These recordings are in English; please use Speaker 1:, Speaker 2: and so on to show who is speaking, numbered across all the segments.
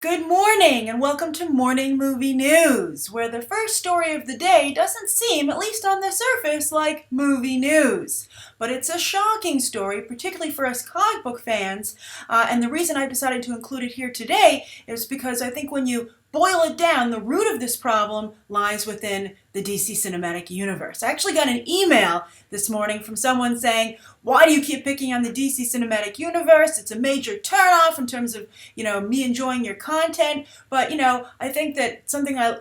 Speaker 1: Good morning and welcome to Morning Movie News, where the first story of the day doesn't seem, at least on the surface, like movie news. But it's a shocking story, particularly for us comic book fans, and the reason I decided to include it here today is because I think when you boil it down, the root of this problem lies within the DC Cinematic Universe. I actually got an email this morning from someone saying, why do you keep picking on the DC Cinematic Universe? It's a major turnoff in terms of, me enjoying your content. But, I think that something I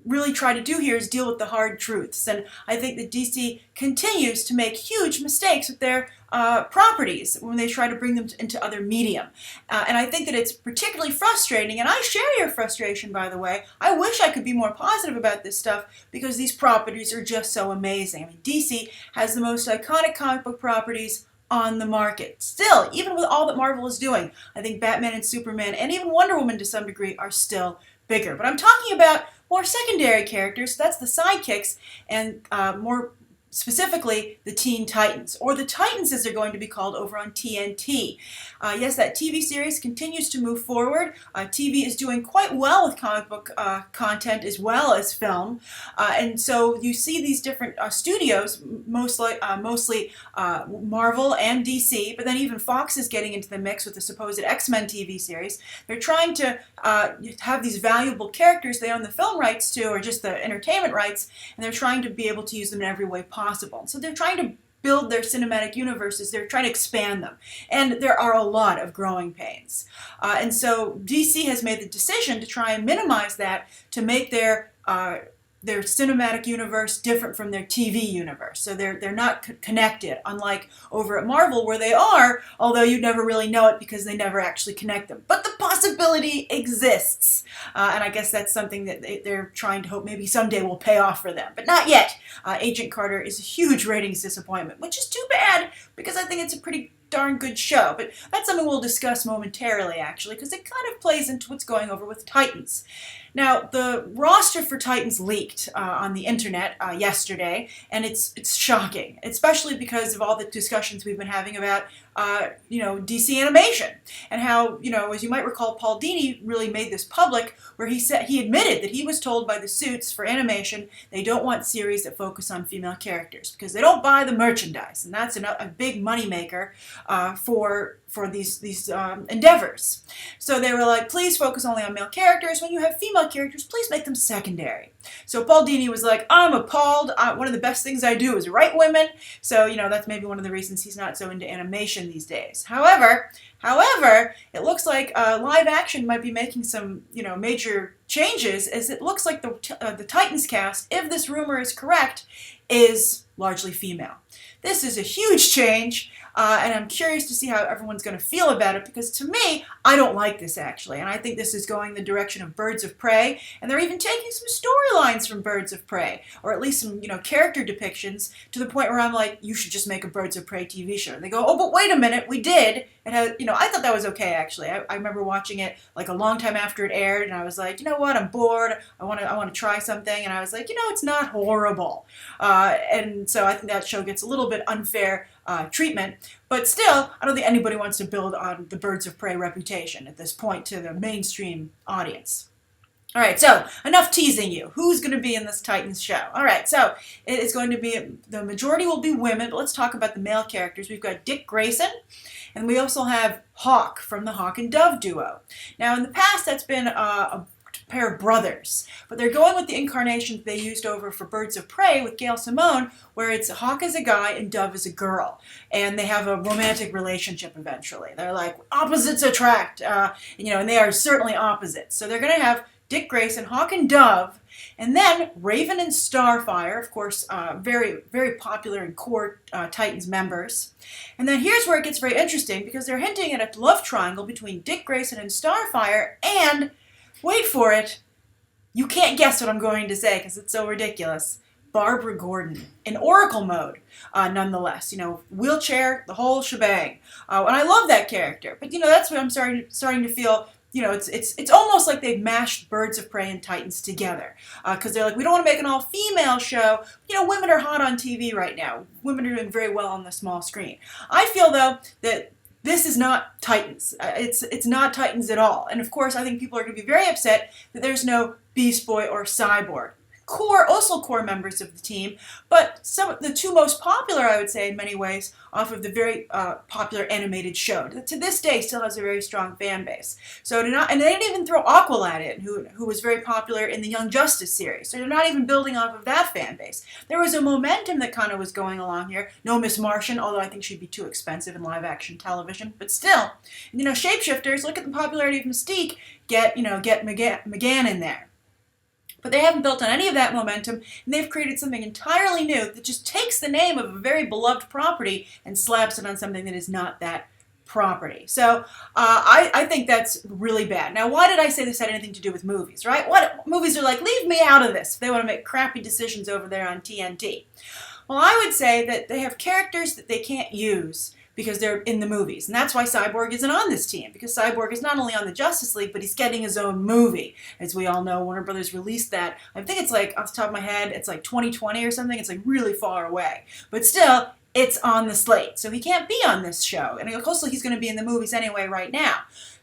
Speaker 1: really try to do here is deal with the hard truths. And I think that DC continues to make huge mistakes with their properties when they try to bring them into other medium. And I think that it's particularly frustrating, and I share your frustration, by the way. I wish I could be more positive about this stuff because these properties are just so amazing. I mean, DC has the most iconic comic book properties on the market. Still, even with all that Marvel is doing, I think Batman and Superman and even Wonder Woman to some degree are still bigger. But I'm talking about more secondary characters, that's the sidekicks, and more specifically the Teen Titans, or the Titans as they're going to be called over on TNT. Yes, that TV series continues to move forward. TV is doing quite well with comic book content as well as film, and so you see these different studios, mostly Marvel and DC, but then even Fox is getting into the mix with the supposed X-Men TV series. They're trying to have these valuable characters they own the film rights to, or just the entertainment rights, and they're trying to be able to use them in every way possible. So they're trying to build their cinematic universes, they're trying to expand them, and there are a lot of growing pains. And so DC has made the decision to try and minimize that, to make their cinematic universe different from their TV universe. So they're not connected, unlike over at Marvel where they are, although you'd never really know it because they never actually connect them. But the possibility exists. And I guess that's something that they're trying to hope maybe someday will pay off for them. But not yet. Agent Carter is a huge ratings disappointment, which is too bad because I think it's a pretty darn good show. But that's something we'll discuss momentarily, actually, because it kind of plays into what's going over with Titans. Now, the roster for Titans leaked on the internet yesterday, and it's shocking, especially because of all the discussions we've been having about DC animation, and how, as you might recall, Paul Dini really made this public, where he admitted that he was told by the suits for animation they don't want series that focus on female characters because they don't buy the merchandise, and that's a big moneymaker for these endeavors. So they were like, please focus only on male characters. When you have female characters, please make them secondary. So Paul Dini was like, I'm appalled. One of the best things I do is write women. So, that's maybe one of the reasons he's not so into animation these days. However, it looks like live action might be making some, major changes, as it looks like the Titans cast, if this rumor is correct, is largely female. This is a huge change, and I'm curious to see how everyone's going to feel about it, because to me, I don't like this actually, and I think this is going the direction of Birds of Prey, and they're even taking some storylines from Birds of Prey, or at least some, character depictions, to the point where I'm like, you should just make a Birds of Prey TV show. And they go, oh, but wait a minute, we did. It has, I thought that was okay actually. I remember watching it like a long time after it aired, and I was like, you know what, I'm bored. I want to try something, and I was like, it's not horrible. And so I think that show gets a little bit unfair treatment, but still, I don't think anybody wants to build on the Birds of Prey reputation at this point to the mainstream audience. All right, so enough teasing you. Who's going to be in this Titans show? All right, so it is going to be, the majority will be women, but let's talk about the male characters. We've got Dick Grayson, and we also have Hawk from the Hawk and Dove duo. Now, in the past, that's been a pair of brothers, but they're going with the incarnations they used over for Birds of Prey with Gail Simone, where it's Hawk as a guy and Dove as a girl, and they have a romantic relationship eventually. They're like, opposites attract, and they are certainly opposites. So they're going to have Dick Grayson, Hawk and Dove, and then Raven and Starfire, of course, very, very popular and core Titans members. And then here's where it gets very interesting, because they're hinting at a love triangle between Dick Grayson and Starfire, and wait for it, you can't guess what I'm going to say because it's so ridiculous, Barbara Gordon in Oracle mode, nonetheless. Wheelchair, the whole shebang. And I love that character. But, that's what I'm starting to feel. It's almost like they've mashed Birds of Prey and Titans together. Because they're like, we don't want to make an all-female show. Women are hot on TV right now. Women are doing very well on the small screen. I feel, though, that this is not Titans. It's not Titans at all. And of course, I think people are going to be very upset that there's no Beast Boy or Cyborg. Also core members of the team, but the two most popular, I would say, in many ways, off of the very popular animated show. To this day, still has a very strong fan base. So and they didn't even throw Aqualad in, who was very popular in the Young Justice series. So they're not even building off of that fan base. There was a momentum that kind of was going along here. No Miss Martian, although I think she'd be too expensive in live-action television. But still, shapeshifters. Look at the popularity of Mystique. Get McGann in there. But they haven't built on any of that momentum, and they've created something entirely new that just takes the name of a very beloved property and slaps it on something that is not that property. So I think that's really bad. Now, why did I say this had anything to do with movies, right? What movies are like, leave me out of this if they want to make crappy decisions over there on TNT. Well, I would say that they have characters that they can't use because they're in the movies. And that's why Cyborg isn't on this team, because Cyborg is not only on the Justice League, but he's getting his own movie. As we all know, Warner Brothers released that. I think it's like, off the top of my head, it's like 2020 or something. It's like really far away. But still, it's on the slate. So he can't be on this show. And also, he's going to be in the movies anyway right now.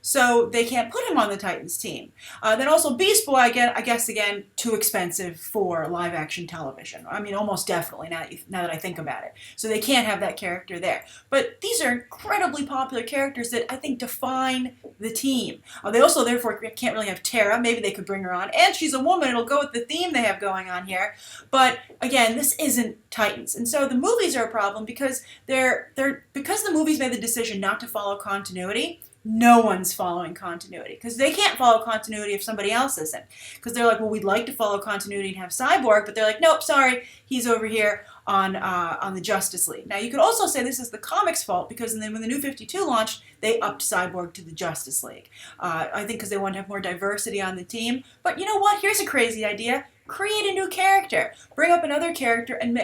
Speaker 1: So they can't put him on the Titans team. Then also Beast Boy, I guess, again, too expensive for live-action television. I mean, almost definitely, now that I think about it. So they can't have that character there. But these are incredibly popular characters that I think define the team. They also, therefore, can't really have Tara. Maybe they could bring her on. And she's a woman. It'll go with the theme they have going on here. But, again, this isn't Titans. And so the movies are a problem because because the movies made the decision not to follow continuity. No one's following continuity because they can't follow continuity if somebody else isn't. Because they're like, well, we'd like to follow continuity and have Cyborg, but they're like, nope, sorry, he's over here on the Justice League. Now, you could also say this is the comics' fault because then when the New 52 launched, they upped Cyborg to the Justice League. I think because they wanted to have more diversity on the team. But you know what? Here's a crazy idea. Create a new character. Bring up another character and,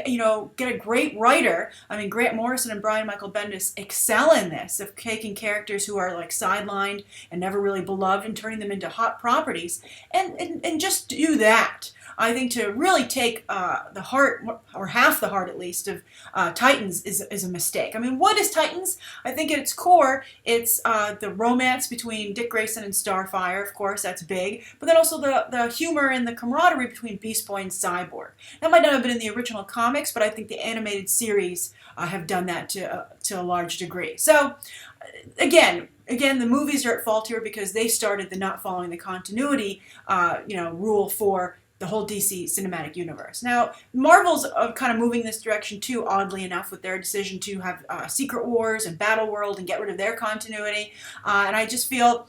Speaker 1: get a great writer. I mean, Grant Morrison and Brian Michael Bendis excel in this, of taking characters who are like sidelined and never really beloved and turning them into hot properties. And just do that. I think to really take the heart, or half the heart at least, of Titans is a mistake. I mean, what is Titans? I think at its core, it's the romance between Dick Grayson and Starfire, of course, that's big, but then also the humor and the camaraderie between Beast Boy and Cyborg. That might not have been in the original comics, but I think the animated series have done that to a large degree. So, again, the movies are at fault here because they started the not following the continuity, rule for the whole DC cinematic universe. Now, Marvel's kind of moving this direction too, oddly enough, with their decision to have Secret Wars and Battle World and get rid of their continuity. And I just feel,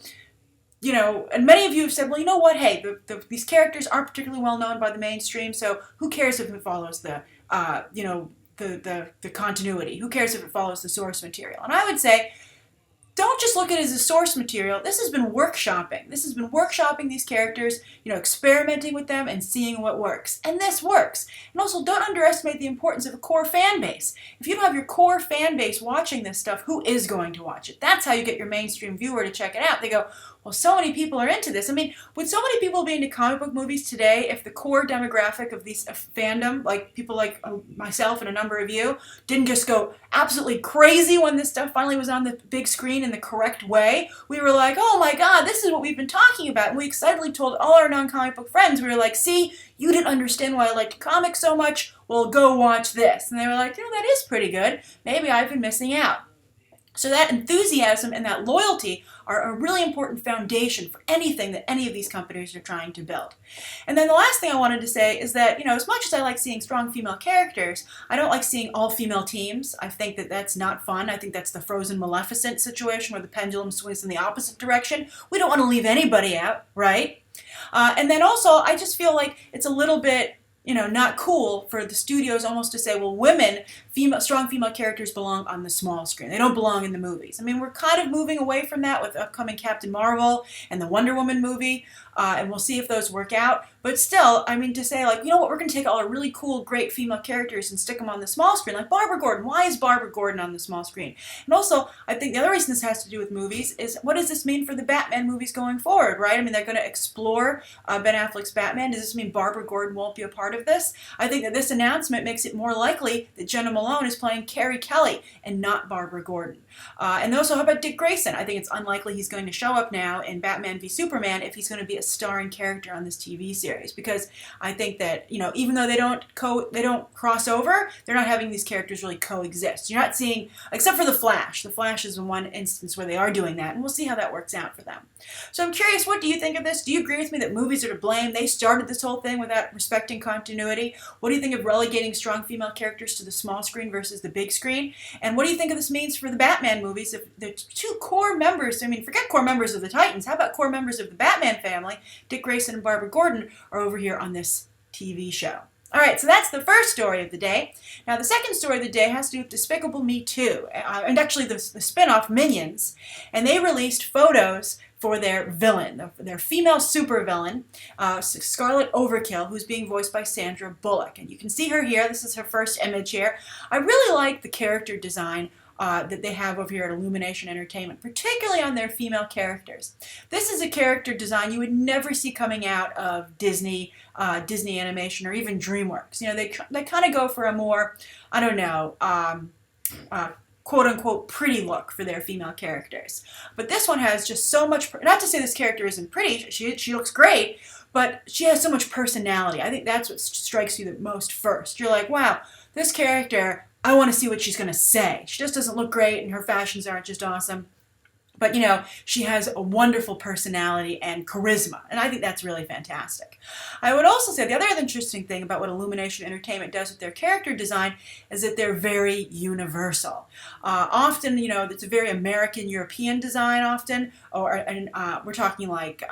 Speaker 1: and many of you have said, well, you know what? Hey, these characters aren't particularly well known by the mainstream, so who cares if it follows the continuity? Who cares if it follows the source material? And I would say, don't just look at it as a source material. This has been workshopping. This has been workshopping these characters, experimenting with them and seeing what works. And this works. And also, don't underestimate the importance of a core fan base. If you don't have your core fan base watching this stuff, who is going to watch it? That's how you get your mainstream viewer to check it out. They go, well, so many people are into this. I mean, would so many people be into comic book movies today if the core demographic of these fandom, like people like myself and a number of you, didn't just go absolutely crazy when this stuff finally was on the big screen in the correct way? We were like, oh my God, this is what we've been talking about. And we excitedly told all our non-comic book friends, we were like, see, you didn't understand why I liked comics so much. Well, go watch this. And they were like, that is pretty good. Maybe I've been missing out. So that enthusiasm and that loyalty are a really important foundation for anything that any of these companies are trying to build. And then the last thing I wanted to say is that, as much as I like seeing strong female characters, I don't like seeing all-female teams. I think that that's not fun. I think that's the Frozen Maleficent situation where the pendulum swings in the opposite direction. We don't want to leave anybody out, right? And then also, I just feel like it's a little bit not cool for the studios almost to say, well, strong female characters belong on the small screen. They don't belong in the movies. I mean, we're kind of moving away from that with upcoming Captain Marvel and the Wonder Woman movie, and we'll see if those work out. But still, I mean, to say, like, we're going to take all our really cool, great female characters and stick them on the small screen, like Barbara Gordon. Why is Barbara Gordon on the small screen? And also, I think the other reason this has to do with movies is, what does this mean for the Batman movies going forward, right? I mean, they're going to explore Ben Affleck's Batman. Does this mean Barbara Gordon won't be a part part of this. I think that this announcement makes it more likely that Jenna Malone is playing Carrie Kelly and not Barbara Gordon. And also, how about Dick Grayson? I think it's unlikely he's going to show up now in Batman v Superman if he's going to be a starring character on this TV series, because I think that, even though they don't cross over, they're not having these characters really coexist. You're not seeing, except for the Flash. The Flash is one instance where they are doing that, and we'll see how that works out for them. So I'm curious, what do you think of this? Do you agree with me that movies are to blame? They started this whole thing without respecting continuity. What do you think of relegating strong female characters to the small screen versus the big screen? And what do you think of this means for the Batman movies? If the two core members, forget core members of the Titans, how about core members of the Batman family, Dick Grayson and Barbara Gordon, are over here on this TV show? All right, so that's the first story of the day. Now, the second story of the day has to do with Despicable Me 2, and actually the spin-off Minions, and they released photos for their villain, their female supervillain, Scarlet Overkill, who's being voiced by Sandra Bullock. And you can see her here. This is her first image here. I really like the character design that they have over here at Illumination Entertainment, particularly on their female characters. This is a character design you would never see coming out of Disney Animation, or even DreamWorks. They kind of go for a more, quote-unquote pretty look for their female characters. But this one has just so much, not to say this character isn't pretty, she looks great, but she has so much personality. I think that's what strikes you the most first. You're like, wow, this character, I want to see what she's going to say. She just doesn't look great, and her fashions aren't just awesome. But, she has a wonderful personality and charisma, and I think that's really fantastic. I would also say the other interesting thing about what Illumination Entertainment does with their character design is that they're very universal. Often, it's a very American-European design often, we're talking like,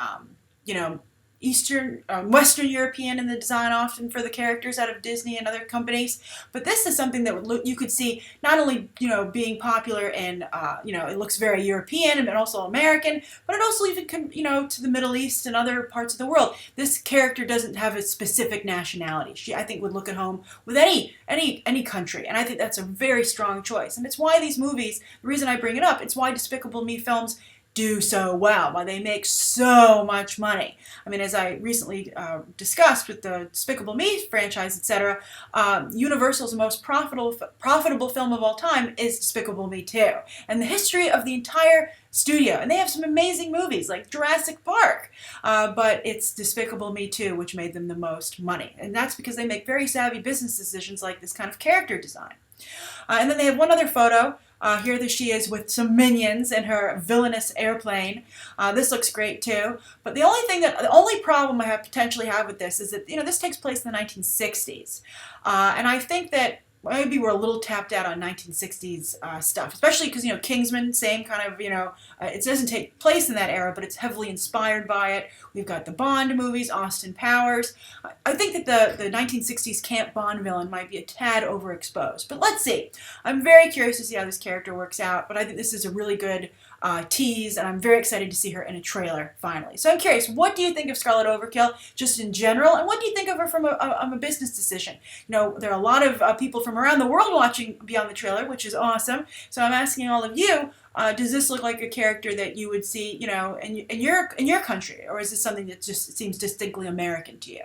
Speaker 1: Western European in the design often for the characters out of Disney and other companies. But this is something that you could see not only, being popular in, it looks very European and also American, but it also even can, to the Middle East and other parts of the world. This character doesn't have a specific nationality. She, I think, would look at home with any country. And I think that's a very strong choice. And it's why these movies, the reason I bring it up, it's why Despicable Me films do so well, why they make so much money. As I recently discussed with the Despicable Me franchise, etc., Universal's most profitable film of all time is Despicable Me 2. And the history of the entire studio, and they have some amazing movies like Jurassic Park, but it's Despicable Me 2 which made them the most money. And that's because they make very savvy business decisions like this kind of character design. And then they have one other photo. Here she is with some minions in her villainous airplane. This looks great too. But the only problem I potentially have with this is that, this takes place in the 1960s. And I think that maybe we're a little tapped out on 1960s stuff, especially because, Kingsman, same kind of, it doesn't take place in that era, but it's heavily inspired by it. We've got the Bond movies, Austin Powers. I think that the 1960s camp Bond villain might be a tad overexposed, but let's see. I'm very curious to see how this character works out, but I think this is a really good tease, and I'm very excited to see her in a trailer finally. So I'm curious, what do you think of Scarlet Overkill just in general, and what do you think of her from a business decision? There are a lot of people from around the world watching Beyond the Trailer, which is awesome. So I'm asking all of you, does this look like a character that you would see, in your country, or is this something that just seems distinctly American to you?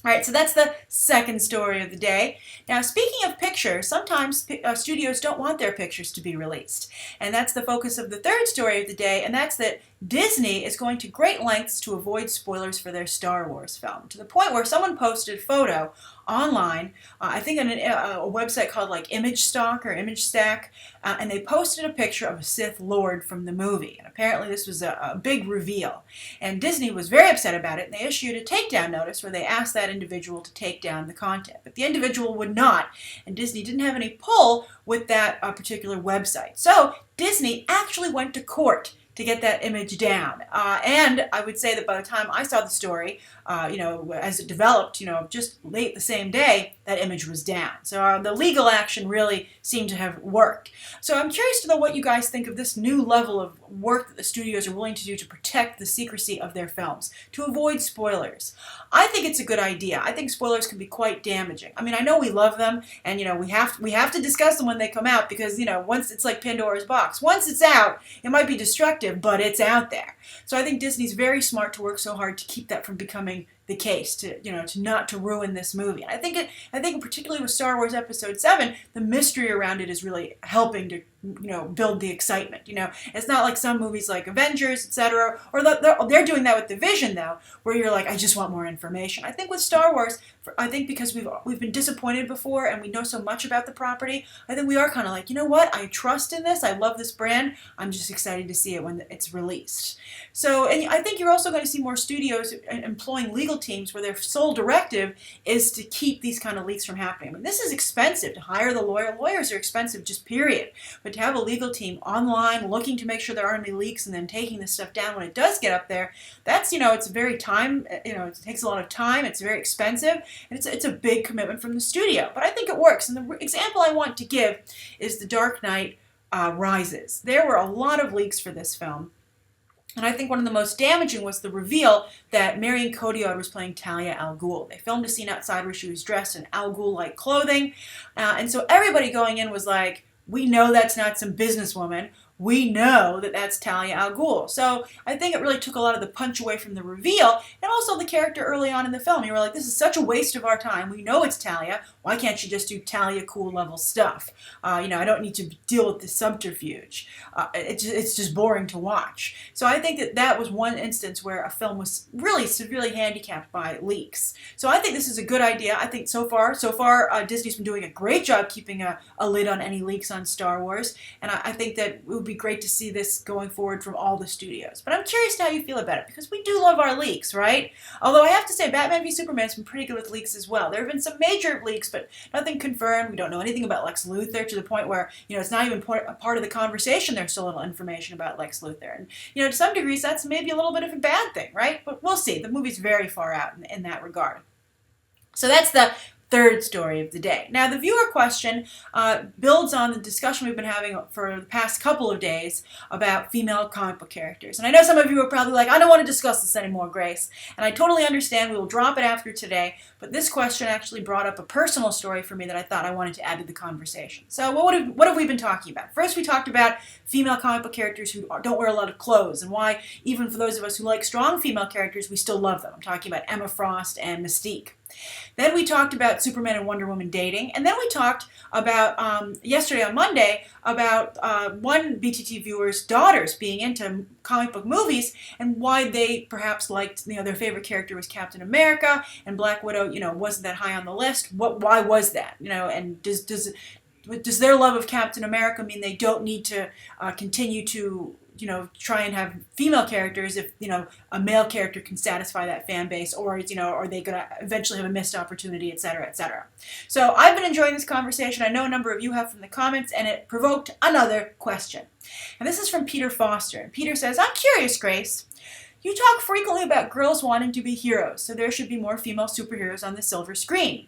Speaker 1: All right, so that's the second story of the day. Now, speaking of pictures, sometimes studios don't want their pictures to be released. And that's the focus of the third story of the day, and that's that Disney is going to great lengths to avoid spoilers for their Star Wars film, to the point where someone posted a photo online, I think on a website called like Image Stock or Image Stack, and they posted a picture of a Sith Lord from the movie. And apparently this was a big reveal. And Disney was very upset about it, and they issued a takedown notice where they asked that individual to take down the content. But the individual would not, and Disney didn't have any pull with that particular website. So Disney actually went to court to get that image down. And I would say that by the time I saw the story, as it developed, just late the same day, that image was down. So the legal action really seemed to have worked. So I'm curious to know what you guys think of this new level of work that the studios are willing to do to protect the secrecy of their films, to avoid spoilers. I think it's a good idea. I think spoilers can be quite damaging. I know we love them, and we have to discuss them when they come out, because once it's like Pandora's box. Once it's out, it might be destructive, but it's out there. So I think Disney's very smart to work so hard to keep that from becoming the case to not to ruin this movie. And I think particularly with Star Wars Episode 7, the mystery around it is really helping to build the excitement. It's not like some movies like Avengers, etc. Or they're doing that with the Vision though, where you're like, I just want more information. I think with Star Wars, I think because we've been disappointed before and we know so much about the property, I think we are kind of like, you know what? I trust in this. I love this brand. I'm just excited to see it when it's released. So, and I think you're also going to see more studios employing legal teams where their sole directive is to keep these kind of leaks from happening. I mean, this is expensive to hire the lawyer. Lawyers are expensive, just period. But to have a legal team online looking to make sure there aren't any leaks and then taking this stuff down when it does get up there, that's, it's very time, it takes a lot of time. It's very expensive. And it's a big commitment from the studio. But I think it works. And the example I want to give is The Dark Knight Rises. There were a lot of leaks for this film. And I think one of the most damaging was the reveal that Marion Cotillard was playing Talia al Ghul. They filmed a scene outside where she was dressed in al Ghul-like clothing. And so everybody going in was like, we know that's not some businesswoman. We know that that's Talia al Ghul. So I think it really took a lot of the punch away from the reveal, and also the character early on in the film. You were like, this is such a waste of our time. We know it's Talia. Why can't you just do Talia cool level stuff? I don't need to deal with the subterfuge. It's just boring to watch. So I think that was one instance where a film was really severely handicapped by leaks. So I think this is a good idea. I think so far, Disney's been doing a great job keeping a lid on any leaks on Star Wars, and I think that it would be great to see this going forward from all the studios. But I'm curious how you feel about it, because we do love our leaks, right? Although I have to say, Batman v Superman has been pretty good with leaks as well. There have been some major leaks, but nothing confirmed. We don't know anything about Lex Luthor, to the point where, it's not even a part of the conversation. There's so little information about Lex Luthor. And, to some degrees, that's maybe a little bit of a bad thing, right? But we'll see. The movie's very far out in that regard. So that's the third story of the day. Now, the viewer question builds on the discussion we've been having for the past couple of days about female comic book characters. And I know some of you are probably like, I don't want to discuss this anymore, Grace. And I totally understand. We will drop it after today. But this question actually brought up a personal story for me that I thought I wanted to add to the conversation. So what have we been talking about? First, we talked about female comic book characters who don't wear a lot of clothes, and why, even for those of us who like strong female characters, we still love them. I'm talking about Emma Frost and Mystique. Then we talked about Superman and Wonder Woman dating. And then we talked about, yesterday on Monday, about one BTT viewer's daughters being into comic book movies and why they perhaps liked, their favorite character was Captain America, and Black Widow, wasn't that high on the list. Why was that? And does their love of Captain America mean they don't need to continue to try and have female characters if, a male character can satisfy that fan base, or, are they going to eventually have a missed opportunity, et cetera, et cetera. So I've been enjoying this conversation. I know a number of you have from the comments, and it provoked another question. And this is from Peter Foster. And Peter says, I'm curious, Grace. You talk frequently about girls wanting to be heroes, so there should be more female superheroes on the silver screen.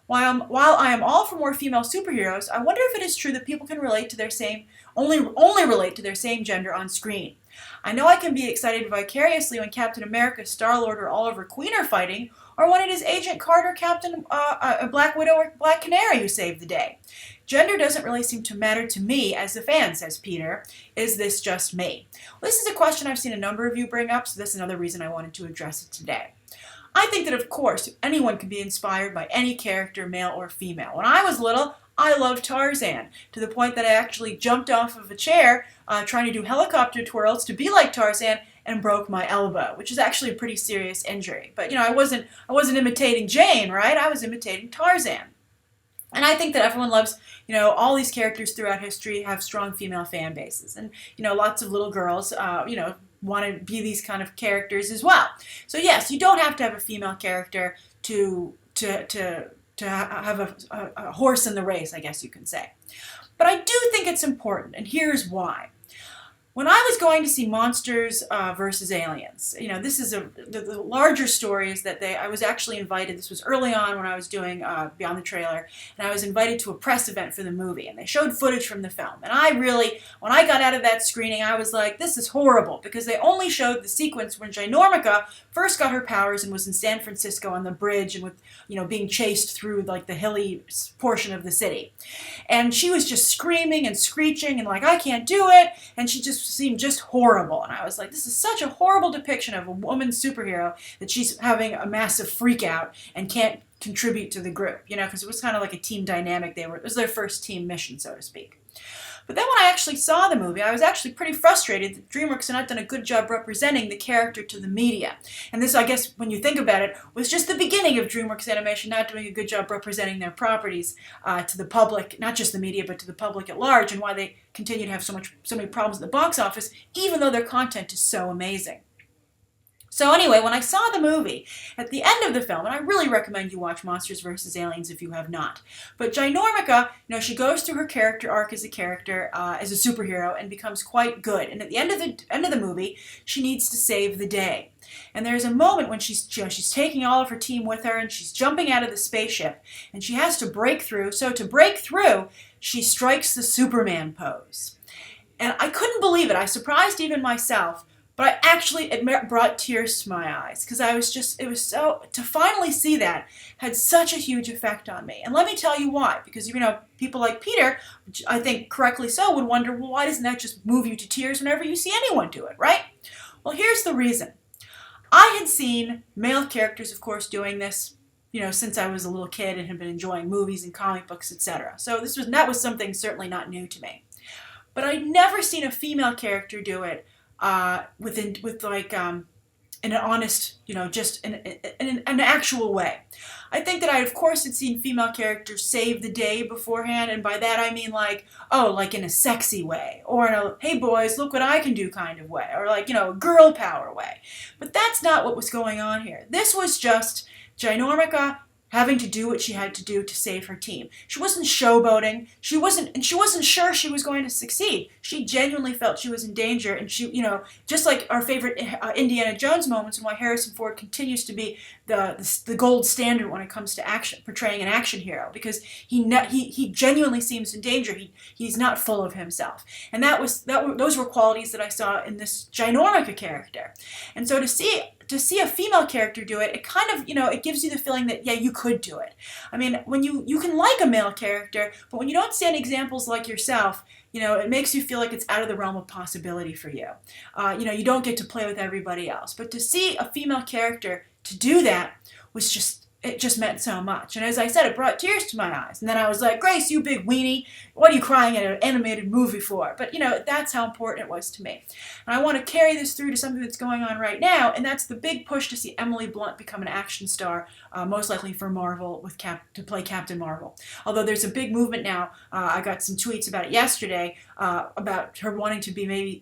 Speaker 1: While I am all for more female superheroes, I wonder if it is true that people can relate to their only relate to their same gender on screen. I know I can be excited vicariously when Captain America, Star-Lord, or Oliver Queen are fighting, or when it is Agent Carter, Captain Black Widow, or Black Canary who save the day. Gender doesn't really seem to matter to me as a fan, says Peter. Is this just me? Well, this is a question I've seen a number of you bring up, so that's another reason I wanted to address it today. I think that, of course, anyone can be inspired by any character, male or female. When I was little, I loved Tarzan, to the point that I actually jumped off of a chair trying to do helicopter twirls to be like Tarzan and broke my elbow, which is actually a pretty serious injury. But, I wasn't imitating Jane, right? I was imitating Tarzan. And I think that everyone loves, all these characters throughout history have strong female fan bases. And, lots of little girls, want to be these kind of characters as well. So yes, you don't have to have a female character to have a horse in the race, I guess you can say. But I do think it's important, and here's why. When I was going to see Monsters vs. Aliens, this is the larger story is that I was actually invited. This was early on when I was doing Beyond the Trailer, and I was invited to a press event for the movie, and they showed footage from the film. And when I got out of that screening, I was like, this is horrible, because they only showed the sequence when Ginormica first got her powers and was in San Francisco on the bridge and with, being chased through like the hilly portion of the city. And she was just screaming and screeching and like, I can't do it. And she just seemed just horrible. And I was like, this is such a horrible depiction of a woman superhero that she's having a massive freak out and can't contribute to the group, because it was kind of like a team dynamic. It was their first team mission, so to speak. But then when I actually saw the movie, I was actually pretty frustrated that DreamWorks had not done a good job representing the character to the media. And this, I guess, when you think about it, was just the beginning of DreamWorks Animation not doing a good job representing their properties to the public, not just the media, but to the public at large, and why they continue to have so many problems in the box office, even though their content is so amazing. So anyway, when I saw the movie, at the end of the film, and I really recommend you watch Monsters vs. Aliens if you have not, but Ginormica, she goes through her character arc as a character, as a superhero, and becomes quite good. And at the end of the movie, she needs to save the day. And there's a moment when she's taking all of her team with her, and she's jumping out of the spaceship, and she has to break through. So to break through, she strikes the Superman pose. And I couldn't believe it. I surprised even myself. But it brought tears to my eyes, because to finally see that had such a huge effect on me. And let me tell you why. Because, people like Peter, which I think correctly so, would wonder, well, why doesn't that just move you to tears whenever you see anyone do it, right? Well, here's the reason. I had seen male characters, of course, doing this, since I was a little kid and had been enjoying movies and comic books, etc. So that was something certainly not new to me. But I'd never seen a female character do it in an honest, just in an actual way. I think that I, of course, had seen female characters save the day beforehand, and by that I mean like in a sexy way, or in a, hey boys, look what I can do kind of way, or a girl power way. But that's not what was going on here. This was just Ginormica having to do what she had to do to save her team. She wasn't showboating. She wasn't sure she was going to succeed. She genuinely felt she was in danger, and she, just like our favorite Indiana Jones moments, and why Harrison Ford continues to be the gold standard when it comes to action, portraying an action hero, because he genuinely seems in danger. He's not full of himself, and those were qualities that I saw in this Ginormica character. And so to see a female character do it, it kind of, it gives you the feeling that, yeah, you could do it. I mean, when you can like a male character, but when you don't see any examples like yourself, it makes you feel like it's out of the realm of possibility for you. You don't get to play with everybody else. But to see a female character to do that it just meant so much. And as I said, it brought tears to my eyes. And then I was like, Grace, you big weenie, what are you crying at an animated movie for? But, that's how important it was to me. And I want to carry this through to something that's going on right now, and that's the big push to see Emily Blunt become an action star, most likely for Marvel, to play Captain Marvel. Although there's a big movement now, I got some tweets about it yesterday, about her wanting to be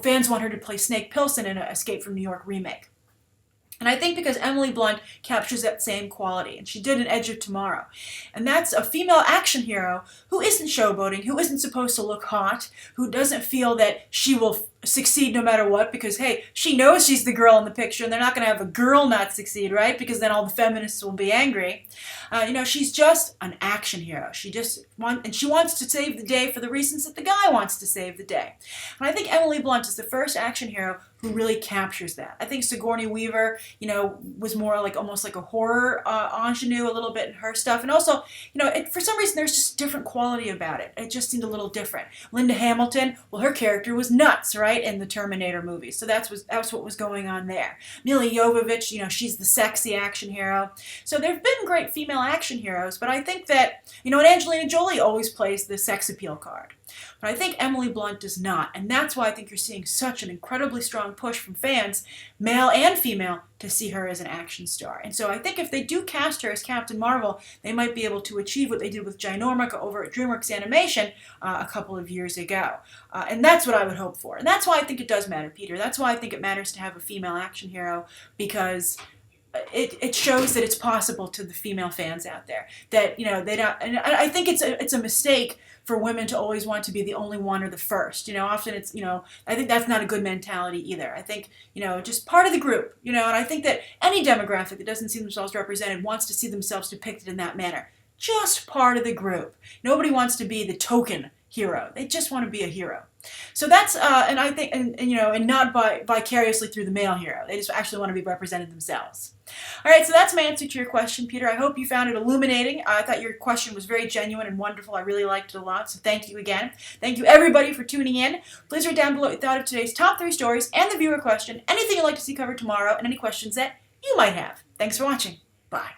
Speaker 1: fans want her to play Snake Pilson in an Escape from New York remake. And I think because Emily Blunt captures that same quality, and she did in Edge of Tomorrow. And that's a female action hero who isn't showboating, who isn't supposed to look hot, who doesn't feel that she will succeed no matter what, because, hey, she knows she's the girl in the picture, and they're not going to have a girl not succeed, right? Because then all the feminists will be angry. She's just an action hero. She wants to save the day for the reasons that the guy wants to save the day. And I think Emily Blunt is the first action hero who really captures that. I think Sigourney Weaver, was more almost like a horror ingenue a little bit in her stuff. And also, for some reason, there's just a different quality about it. It just seemed a little different. Linda Hamilton, well, her character was nuts, right, in the Terminator movies. So that's what was going on there. Mila Jovovich, she's the sexy action hero. So there have been great female action heroes, but I think that, and Angelina Jolie always plays the sex appeal card. But I think Emily Blunt does not, and that's why I think you're seeing such an incredibly strong push from fans, male and female, to see her as an action star. And so I think if they do cast her as Captain Marvel, they might be able to achieve what they did with Ginormica over at DreamWorks Animation a couple of years ago. And that's what I would hope for. And that's why I think it does matter, Peter. That's why I think it matters to have a female action hero, because it shows that it's possible to the female fans out there. That, they don't, and I think it's a mistake for women to always want to be the only one or the first. Often it's, I think that's not a good mentality either. I think, just part of the group, and I think that any demographic that doesn't see themselves represented wants to see themselves depicted in that manner. Just part of the group. Nobody wants to be the token hero. They just want to be a hero. So that's, and I think, and not vicariously through the male hero. They just actually want to be represented themselves. All right, so that's my answer to your question, Peter. I hope you found it illuminating. I thought your question was very genuine and wonderful. I really liked it a lot, so thank you again. Thank you, everybody, for tuning in. Please write down below what you thought of today's top 3 stories and the viewer question, anything you'd like to see covered tomorrow, and any questions that you might have. Thanks for watching. Bye.